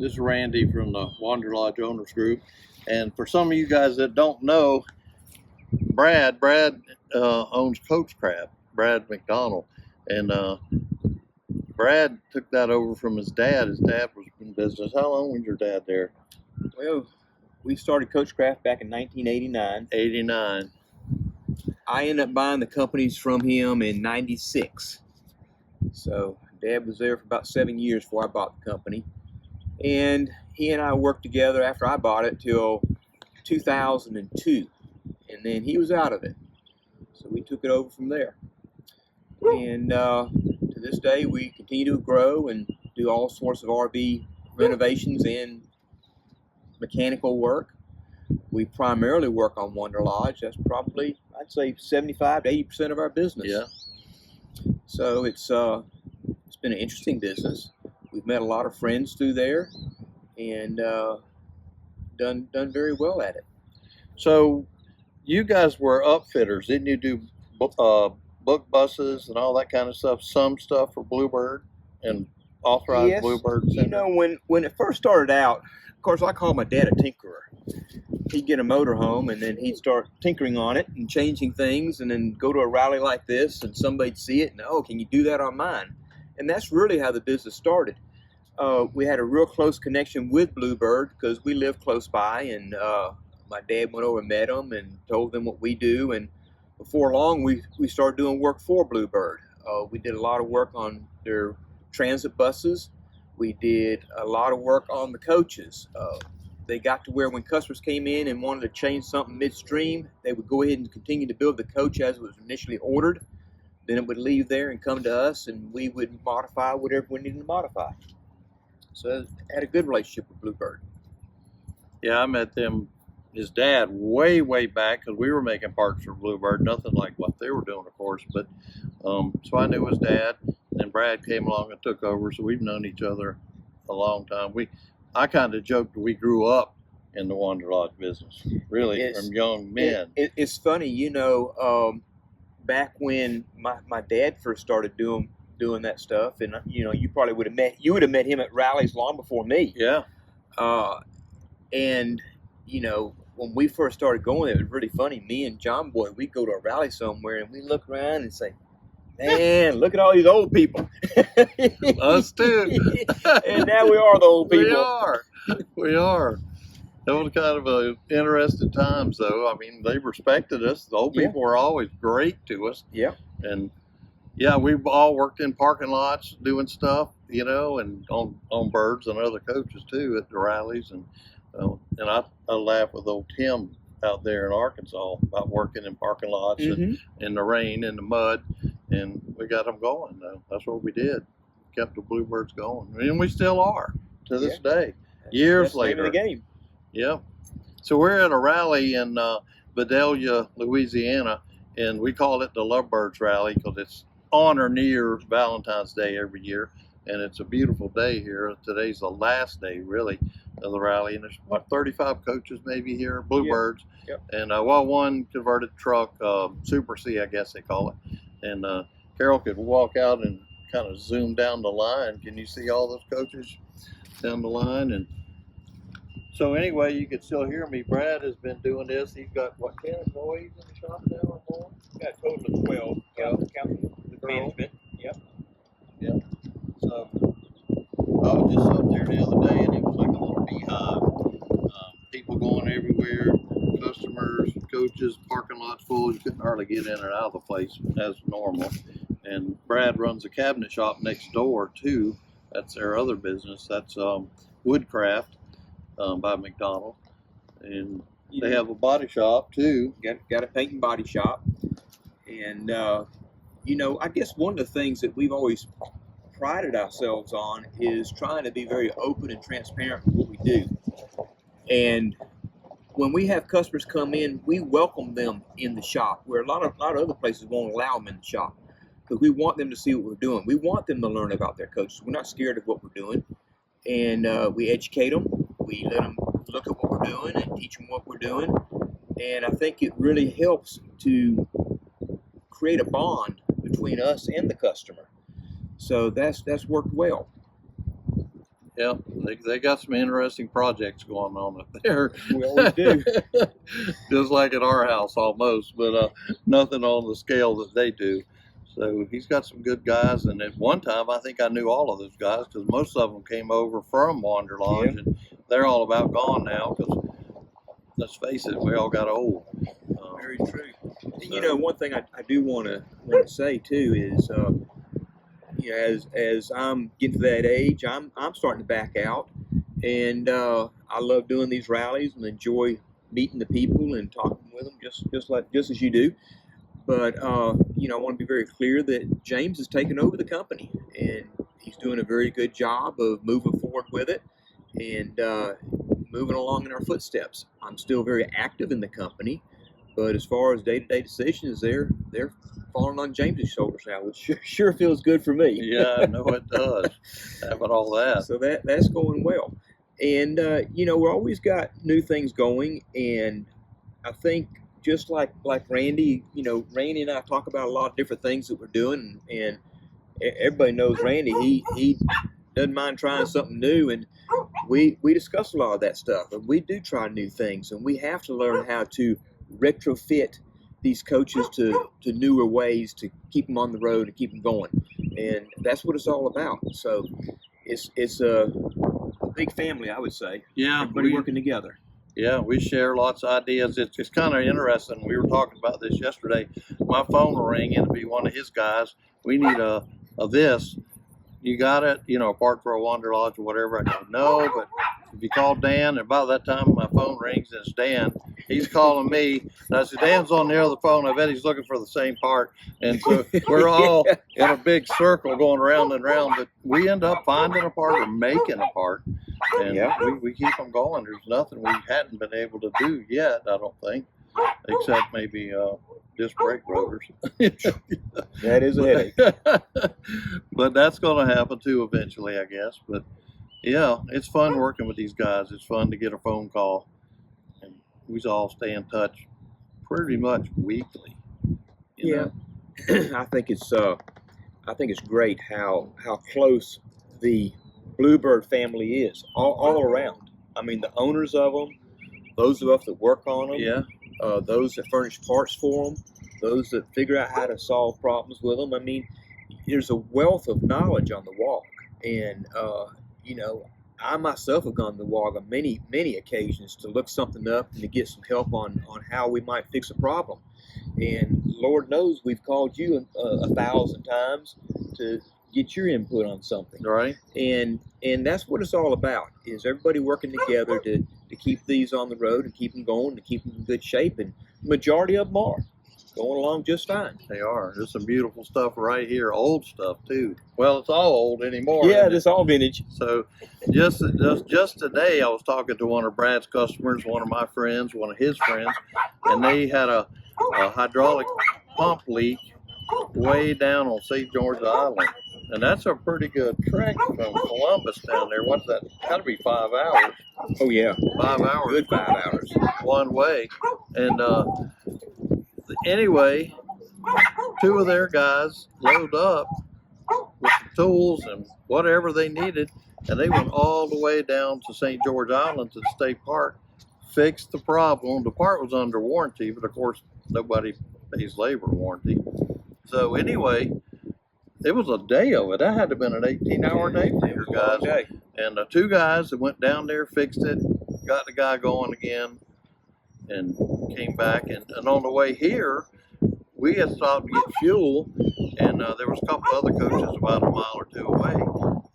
This is Randy from the Wanderlodge Owners Group. And for some of you guys that don't know, Brad owns Coachcraft, Brad McDonald. And Brad took that over from his dad. His dad was in business. How long was your dad there? Well, we started Coachcraft back in 1989. 89. I ended up buying the companies from him in 96. So Dad was there for about 7 years before I bought the company. And he and I worked together after I bought it till 2002. And then he was out of it. So we took it over from there. And to this day, we continue to grow and do all sorts of RV renovations and mechanical work. We primarily work on Wanderlodge. That's probably, I'd say, 75 to 80% of our business. Yeah. So it's been an interesting business. We've met a lot of friends through there, and done very well at it. So you guys were upfitters, didn't you? Do book buses and all that kind of stuff. Some stuff for Bluebird and authorized Yes, Bluebird. You know, when it first started out, of course, I call my dad a tinkerer. He'd get a motorhome and then he'd start tinkering on it and changing things, and then go to a rally like this and somebody'd see it and, oh, can you do that on mine? And that's really how the business started. We had a real close connection with Bluebird because we lived close by, and my dad went over and met them and told them what we do, and before long we started doing work for Bluebird. We did a lot of work on their transit buses. We did a lot of work on the coaches. They got to where when customers came in and wanted to change something midstream, they would go ahead and continue to build the coach as it was initially ordered. Then it would leave there and come to us, and we would modify whatever we needed to modify. So I had a good relationship with Bluebird. Yeah, I met them, his dad, way back, because we were making parts for Bluebird. Nothing like what they were doing, of course. But so I knew his dad, and Brad came along and took over. So we've known each other a long time. I kind of joked we grew up in the Wanderlodge business, really, from young men. It's funny, you know, back when my dad first started doing that stuff, and you know, you probably would have met him at rallies long before me. Yeah. And you know, when we first started going, it was really funny. Me and John Boy, we'd go to a rally somewhere and we look around and say, man, look at all these old people. Us too. And now we are the old people. We are. It was kind of an interesting times, though. I mean, they respected us. The old people were always great to us. Yeah. And yeah, we've all worked in parking lots doing stuff, you know, and on birds and other coaches too at the rallies. And I laugh with old Tim out there in Arkansas about working in parking lots and in the rain and the mud. And we got them going, though. That's what we did. Kept the Bluebirds going. And we still are to this day, years later. That's the game. Yeah. So we're at a rally in Vidalia, Louisiana, and we call it the Lovebirds Rally because it's on or near Valentine's Day every year. And it's a beautiful day here. Today's the last day, really, of the rally. And there's, 35 coaches maybe here, Bluebirds. Yep. And, one converted truck, Super C, I guess they call it. And Carol could walk out and kind of zoom down the line. Can you see all those coaches down the line? And so anyway, you can still hear me. Brad has been doing this. He's got, 10 employees in the shop now or more? Got a total of 12, counting the management. Yep. Yeah. So I was just up there the other day, and it was like a little beehive. People going everywhere, customers, coaches, parking lots full. You couldn't hardly get in and out of the place as normal. And Brad runs a cabinet shop next door too. That's their other business. That's Woodcraft by McDonald. And they have a body shop too. Got a paint and body shop. And, you know, I guess one of the things that we've always prided ourselves on is trying to be very open and transparent with what we do. And when we have customers come in, we welcome them in the shop, where a lot of other places won't allow them in the shop, because we want them to see what we're doing. We want them to learn about their coaches. We're not scared of what we're doing, and we educate them. We let them look at what we're doing and teach them what we're doing. And I think it really helps to create a bond between us and the customer. So that's worked well. Yeah, they got some interesting projects going on up there. We always do. Just like at our house almost, but nothing on the scale that they do. So he's got some good guys, and at one time I think I knew all of those guys because most of them came over from Wanderlodge, and they're all about gone now because let's face it, we all got old. Very true. You know, one thing I do want to say too is, you know, as I'm getting to that age, I'm starting to back out, and I love doing these rallies and enjoy meeting the people and talking with them, just as you do. But you know, I want to be very clear that James has taken over the company, and he's doing a very good job of moving forward with it and moving along in our footsteps. I'm still very active in the company, but as far as day-to-day decisions, they're falling on James's shoulders now, which sure feels good for me. Yeah, I know it does. Having all that. So that's going well. And, you know, we're always got new things going. And I think just like Randy, you know, Randy and I talk about a lot of different things that we're doing. And everybody knows Randy. He doesn't mind trying something new. And we discuss a lot of that stuff. And we do try new things. And we have to learn how to retrofit these coaches to newer ways to keep them on the road and keep them going, and that's what it's all about. So it's a big family, I would say. Yeah, everybody working together. Yeah, we share lots of ideas. It's kind of interesting. We were talking about this yesterday. My phone will ring and it'll be one of his guys. We need a this. You got it, you know, apart for a Wanderlodge or whatever. I go, no, but if you call Dan, and about that time my phone rings and it's Dan, he's calling me. And I said, Dan's on the other phone. I bet he's looking for the same part. And so we're all in a big circle going round and round, but we end up finding a part or making a part. And we keep them going. There's nothing we hadn't been able to do yet, I don't think, except maybe disc brake rotors. That is a headache. But that's going to happen too eventually, I guess. But yeah, it's fun working with these guys. It's fun to get a phone call, and we all stay in touch pretty much weekly. You know? I think it's great how close the Bluebird family is all around. I mean, the owners of them, those of us that work on them, those that furnish parts for them, those that figure out how to solve problems with them. I mean, there's a wealth of knowledge on the walk, and you know, I myself have gone to the walk on many occasions to look something up and to get some help on how we might fix a problem. And Lord knows we've called you 1,000 times to get your input on something. Right. And that's what it's all about, is everybody working together to keep these on the road and keep them going, to keep them in good shape. And the majority of them are going along just fine. They are. There's some beautiful stuff right here. Old stuff too. Well, it's all old anymore. Yeah, it's all vintage. So just today I was talking to one of Brad's customers, one of my friends, one of his friends, and they had a hydraulic pump leak way down on St. George Island. And that's a pretty good trek from Columbus down there. What's that? Got to be 5 hours. Oh yeah, 5 hours. Good 5 hours. One way. And anyway, two of their guys load up with the tools and whatever they needed, and they went all the way down to St. George Island to the state park, fixed the problem. The part was under warranty, but of course nobody pays labor warranty. So anyway, it was a day of it. That had to have been an 18-hour day for your guys. And the two guys that went down there, fixed it, got the guy going again, and came back. And on the way here, we had stopped to get fuel, and there was a couple other coaches about a mile or two away.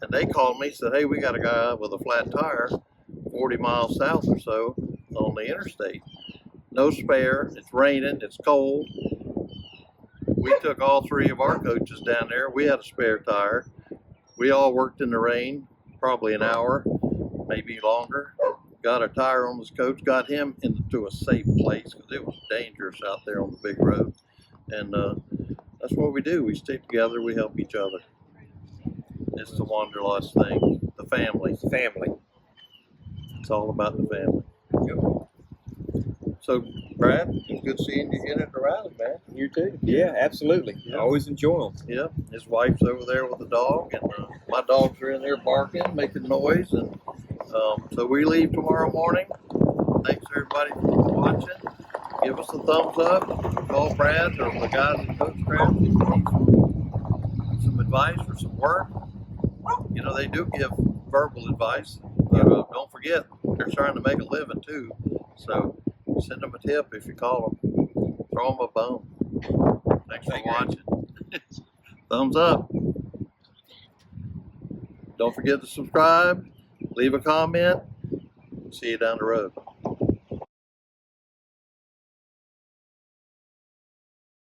And they called me and said, hey, we got a guy with a flat tire 40 miles south or so on the interstate. No spare. It's raining. It's cold. We took all three of our coaches down there. We had a spare tire. We all worked in the rain, probably an hour, maybe longer. Got a tire on this coach, got him into a safe place because it was dangerous out there on the big road. And that's what we do. We stick together. We help each other. It's the Wanderlodge thing. The family. Family. It's all about the family. Yep. So Brad, it's good seeing you again at the rally, man. You too. Yeah, absolutely. Yeah. I always enjoy them. Yep, his wife's over there with the dog, and my dogs are in there barking, making noise, and so we leave tomorrow morning. Thanks everybody for watching. Give us a thumbs up. Call Brad or the guys at Coachcraft if you need some advice or some work. You know, they do give verbal advice, but don't forget, they're trying to make a living too. So send them a tip if you call them. Throw them a bone. Thanks for watching. Thumbs up. Don't forget to subscribe, leave a comment. See you down the road.